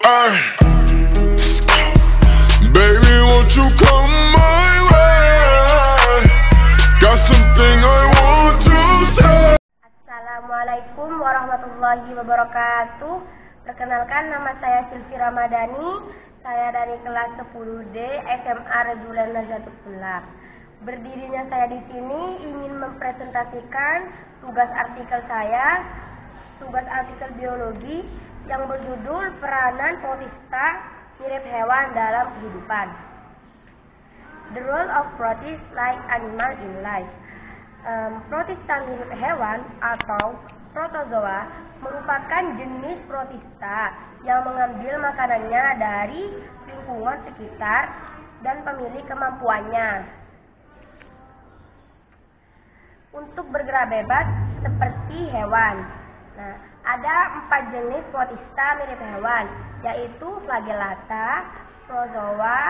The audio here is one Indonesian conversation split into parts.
Ay, baby, won't you come my way? Got something I want to say. Assalamualaikum warahmatullahi wabarakatuh. Perkenalkan, nama saya Sylvi Ramadhani. Saya dari kelas 10D SMA Reguler Nazatul Tulab. Berdirinya saya di sini ingin mempresentasikan tugas artikel saya, tugas artikel biologi yang berjudul Peranan protista mirip hewan dalam kehidupan. The role of protists like animal in life. Protista mirip hewan atau protozoa merupakan jenis protista yang mengambil makanannya dari lingkungan sekitar dan pemilik kemampuannya untuk bergerak bebas seperti hewan. Nah, ada 4 jenis protista mirip hewan, yaitu flagellata, prozoa,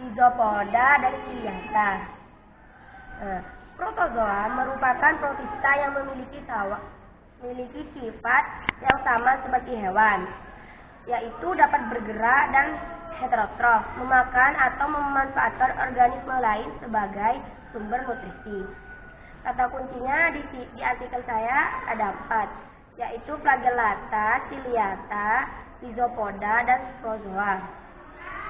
rhizopoda, dan ciliata. Protozoa merupakan protista yang memiliki sifat yang sama seperti hewan, yaitu dapat bergerak dan heterotrof, memakan atau memanfaatkan organisme lain sebagai sumber nutrisi. Kata kuncinya di artikel saya ada 4, yaitu flagellata, ciliata, rhizopoda, dan prozoa.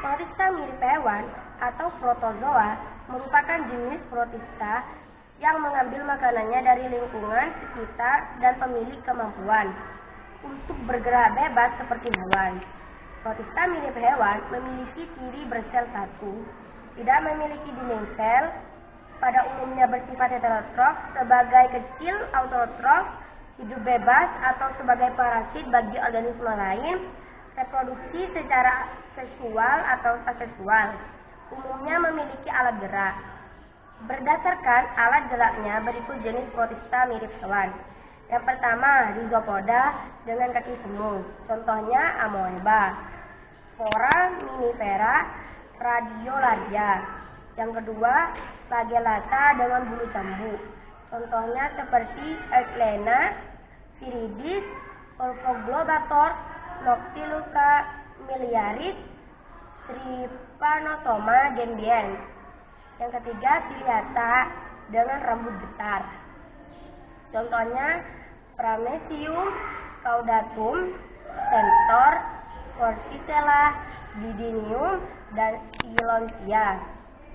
Protista mirip hewan atau protozoa merupakan jenis protista yang mengambil makanannya dari lingkungan sekitar dan pemilik kemampuan untuk bergerak bebas seperti hewan. Protista mirip hewan memiliki ciri bersel satu, tidak memiliki dinding sel, pada umumnya bersifat heterotrof, sebagai kecil autotrof, hidup bebas atau sebagai parasit bagi organisme lain, reproduksi secara seksual atau aseksual, umumnya memiliki alat gerak. Berdasarkan alat geraknya, berikut jenis protista mirip hewan. Yang pertama, rhizopoda dengan kaki semu, contohnya amoeba, Spora minifera, radiolaria. Yang kedua, flagellata dengan bulu cambuk, contohnya seperti Euglena, Viridis, Orthoglobator, Noctiluca miliaris, Trypanosoma gembiens. Yang ketiga, ciliata dengan rambut getar, contohnya Paramecium caudatum, Stentor, Vorticella, Didinium, dan Silontia.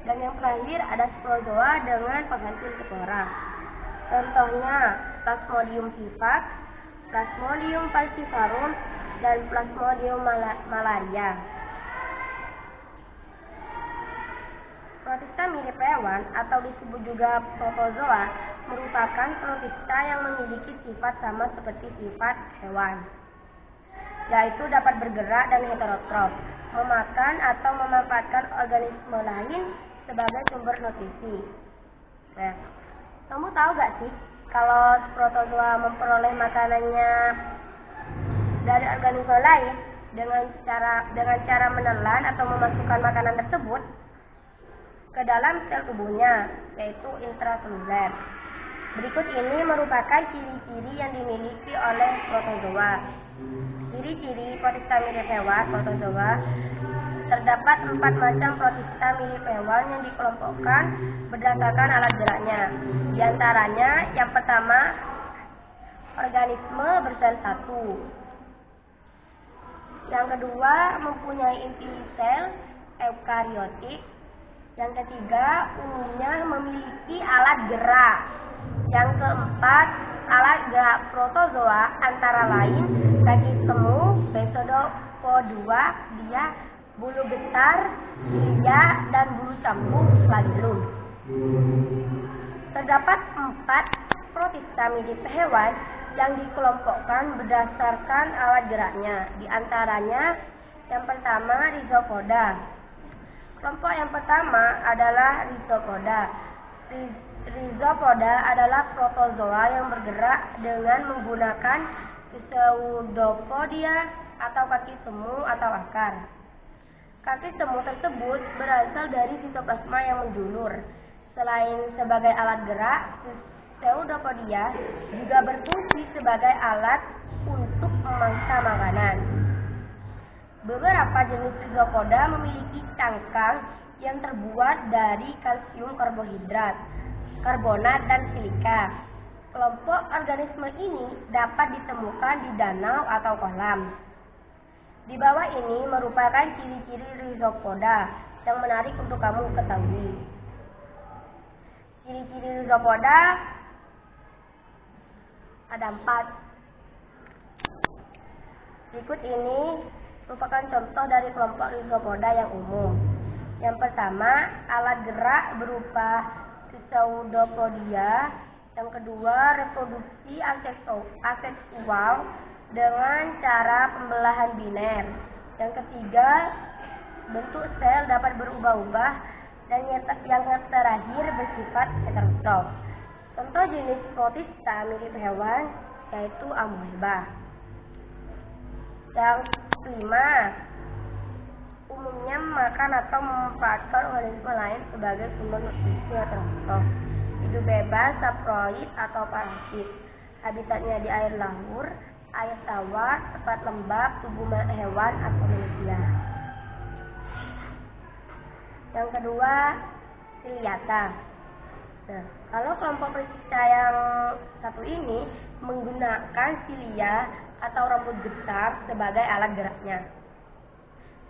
Dan yang terakhir ada protozoa dengan penghasil spora, contohnya Plasmodium vivax, Plasmodium falciparum, dan Plasmodium malaria. Protista mirip hewan atau disebut juga protozoa merupakan protista yang memiliki sifat sama seperti sifat hewan, yaitu dapat bergerak dan heterotrof, memakan atau memanfaatkan organisme lain sebagai sumber nutrisi. Nah, kamu tahu gak sih kalau protozoa memperoleh makanannya dari organisme lain dengan cara menelan atau memasukkan makanan tersebut ke dalam sel tubuhnya, yaitu intraseluler. Berikut ini merupakan ciri-ciri yang dimiliki oleh protozoa. Ciri-ciri protista mirip hewan protozoa. Terdapat 4 macam protista mirip hewan yang dikelompokkan berdasarkan alat geraknya. Di antaranya, yang pertama, organisme bersel satu. Yang kedua, mempunyai inti sel eukariotik. Yang ketiga, umumnya memiliki alat gerak. Yang keempat, alat gerak protozoa antara lain kaki semu, Pseudopodia, dia, bulu getar, cilia, dan bulu cambuk, flagellum. Terdapat 4 protista mirip hewan yang dikelompokkan berdasarkan alat geraknya. Di antaranya, yang pertama, rhizopoda. Kelompok yang pertama adalah rhizopoda. Rhizopoda adalah protozoa yang bergerak dengan menggunakan pseudopodia atau kaki semu atau akar. Kaki semu tersebut berasal dari sitoplasma yang menjulur. Selain sebagai alat gerak, pseudopodia juga berfungsi sebagai alat untuk memangsa makanan. Beberapa jenis rhizopoda memiliki cangkang yang terbuat dari kalsium karbohidrat, karbonat, dan silika. Kelompok organisme ini dapat ditemukan di danau atau kolam. Di bawah ini merupakan ciri-ciri rhizopoda yang menarik untuk kamu ketahui. Ciri-ciri rhizopoda ada 4. Berikut ini merupakan contoh dari kelompok rhizopoda yang umum. Yang pertama, alat gerak berupa pseudopodia. Yang kedua, reproduksi aseksual dengan cara pembelahan biner. Yang ketiga, bentuk sel dapat berubah-ubah. Dan yang terakhir bersifat heterotrof. Contoh jenis protista mirip hewan yaitu amoeba. Yang kelima, umumnya makan atau memanfaatkan organisme lain sebagai sumber nutrisi heterotrof. Hidup bebas, saproid atau parasit. Habitatnya di air laut, air tawar, tempat lembab, tubuh hewan atau manusia. Yang kedua, ciliata. Nah, kalau kelompok protista yang satu ini menggunakan cilia atau rambut getar sebagai alat geraknya.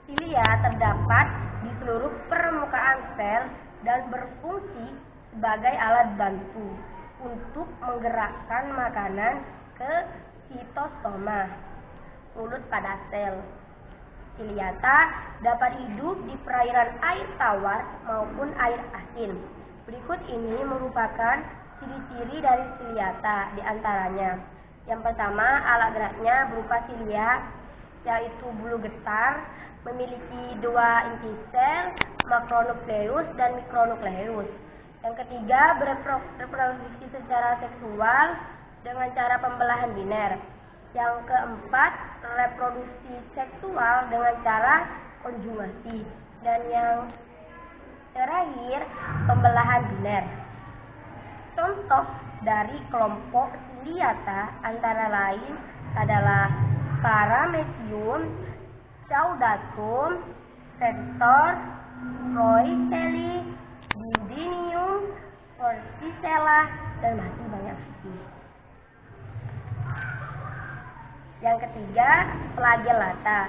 Cilia terdapat di seluruh permukaan sel dan berfungsi sebagai alat bantu untuk menggerakkan makanan ke sitosoma, mulut pada sel. Ciliata dapat hidup di perairan air tawar maupun air asin. Berikut ini merupakan ciri-ciri dari ciliata, di antaranya. Yang pertama, alat geraknya berupa cilia, yaitu bulu getar, memiliki 2 inti sel, makronukleus dan mikronukleus. Yang ketiga, bereproduksi secara seksual dengan cara pembelahan biner. Yang keempat, reproduksi seksual dengan cara konjugasi. Dan yang terakhir, pembelahan biner. Contoh dari kelompok ciliata antara lain adalah Paramecium, Caudatum, Sector, Roichelli, Didinium, Forticella, dan masih banyak lagi. Yang ketiga, flagellata.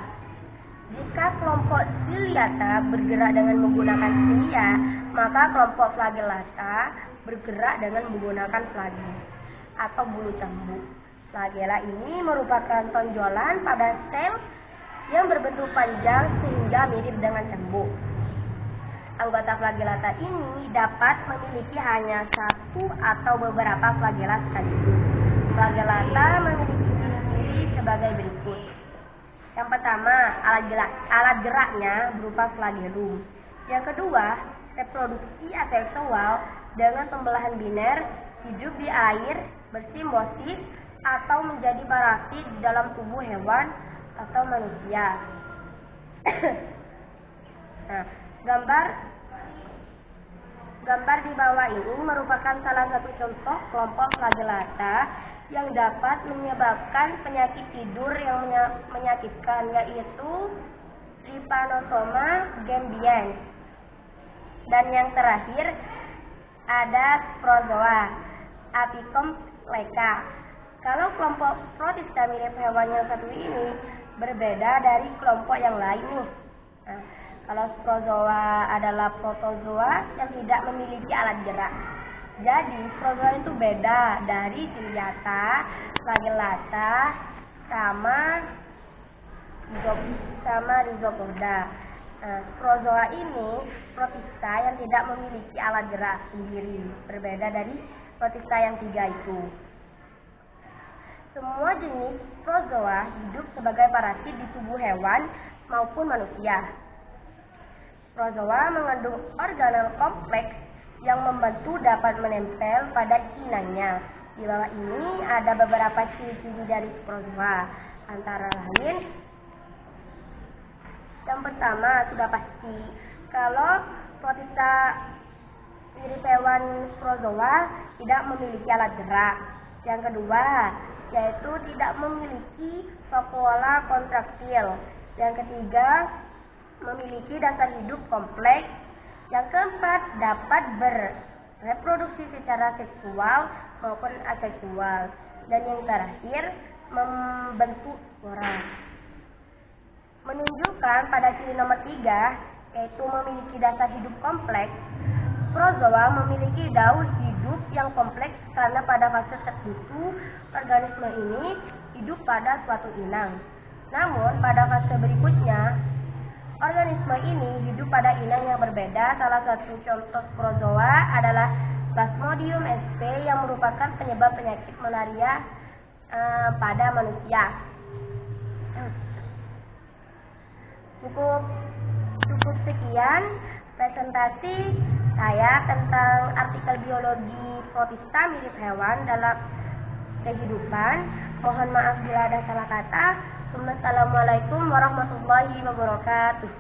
Jika kelompok ciliata bergerak dengan menggunakan cilia, maka kelompok flagellata bergerak dengan menggunakan flagel atau bulu cambuk. Flagella ini merupakan tonjolan pada sel yang berbentuk panjang sehingga mirip dengan cambuk. Anggota flagellata ini dapat memiliki hanya 1 atau beberapa flagella sekaligus. Flagellata memiliki ciri-ciri sebagai berikut. Yang pertama, alat geraknya berupa flagellum. Yang kedua, reproduksi aseksual dengan pembelahan biner, hidup di air, bersimbiosis atau menjadi parasit di dalam tubuh hewan atau manusia. Nah, gambar di bawah ini merupakan salah satu contoh kelompok flagellata yang dapat menyebabkan penyakit tidur yang menyakitkan, yaitu Trypanosoma gambiense. Dan yang terakhir ada prozoa, Apicum leca. Kalau kelompok protista mirip hewan yang satu ini berbeda dari kelompok yang lain nih. Nah, kalau prozoa adalah protozoa yang tidak memiliki alat gerak. Jadi prozoa itu beda dari ciliata, flagellata, sama rhizopoda. Nah, prozoa ini protista yang tidak memiliki alat gerak sendiri, berbeda dari protista yang 3 itu. Semua jenis prozoa hidup sebagai parasit di tubuh hewan maupun manusia. Prozoa mengandung organel kompleks yang membantu dapat menempel pada inangnya. Di bawah ini ada beberapa ciri-ciri dari prozoa, antara lain yang pertama sudah pasti, kalau protista mirip hewan prozoa tidak memiliki alat gerak. Yang kedua, yaitu tidak memiliki vakuola kontraktil. Yang ketiga, memiliki dasar hidup kompleks. Yang keempat, dapat bereproduksi secara seksual maupun aseksual. Dan yang terakhir, membentuk spora. Menunjukkan pada ciri nomor 3, yaitu memiliki dasar hidup kompleks, prozoa memiliki daur hidup yang kompleks karena pada fase tertentu organisme ini hidup pada suatu inang. Namun pada fase berikutnya, organisme ini hidup pada inang yang berbeda. Salah satu contoh prozoa adalah Plasmodium sp yang merupakan penyebab penyakit malaria pada manusia. Cukup sekian presentasi saya tentang artikel biologi protista mirip hewan dalam kehidupan. Mohon maaf bila ada salah kata. Wassalamualaikum warahmatullahi wabarakatuh.